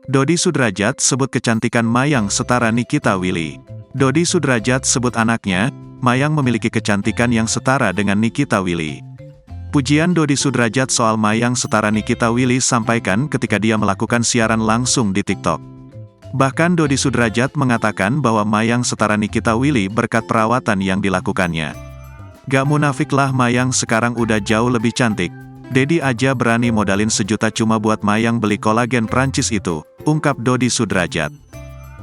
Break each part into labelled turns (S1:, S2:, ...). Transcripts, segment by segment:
S1: Dodi Sudrajat sebut kecantikan Mayang setara Nikita Willy. Dodi Sudrajat sebut anaknya, Mayang memiliki kecantikan yang setara dengan Nikita Willy. Pujian Dodi Sudrajat soal Mayang setara Nikita Willy sampaikan ketika dia melakukan siaran langsung di TikTok. Bahkan Dodi Sudrajat mengatakan bahwa Mayang setara Nikita Willy berkat perawatan yang dilakukannya. Gak munafik lah, Mayang sekarang udah jauh lebih cantik. Dedi aja berani modalin sejuta cuma buat Mayang beli kolagen Prancis itu, ungkap Dodi Sudrajat.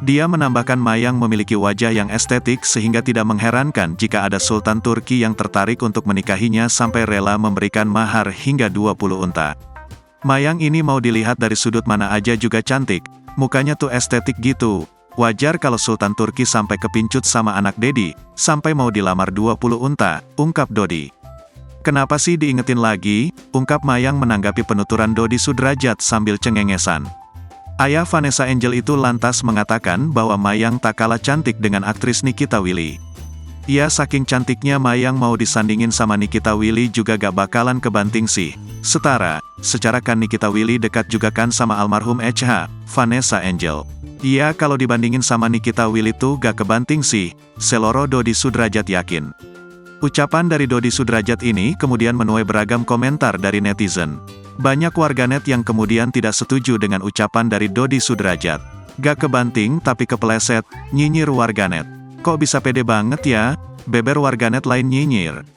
S1: Dia menambahkan Mayang memiliki wajah yang estetik sehingga tidak mengherankan jika ada Sultan Turki yang tertarik untuk menikahinya sampai rela memberikan mahar hingga 20 unta. Mayang ini mau dilihat dari sudut mana aja juga cantik, mukanya tuh estetik gitu. Wajar kalau Sultan Turki sampai kepincut sama anak Dedi, sampai mau dilamar 20 unta, ungkap Dodi. Kenapa sih diingetin lagi? Ungkap Mayang menanggapi penuturan Dodi Sudrajat sambil cengengesan. Ayah Vanessa Angel itu lantas mengatakan bahwa Mayang tak kalah cantik dengan aktris Nikita Willy. Ya saking cantiknya Mayang mau disandingin sama Nikita Willy juga gak bakalan kebanting sih. Setara, secara kan Nikita Willy dekat juga kan sama almarhum HH, Vanessa Angel. Iya kalau dibandingin sama Nikita Willy tuh gak kebanting sih, seloro Dodi Sudrajat yakin. Ucapan dari Dodi Sudrajat ini kemudian menuai beragam komentar dari netizen. Banyak warganet yang kemudian tidak setuju dengan ucapan dari Dodi Sudrajat. Gak kebanting tapi kepeleset, nyinyir warganet. Kok bisa pede banget ya? Beber warganet lain nyinyir.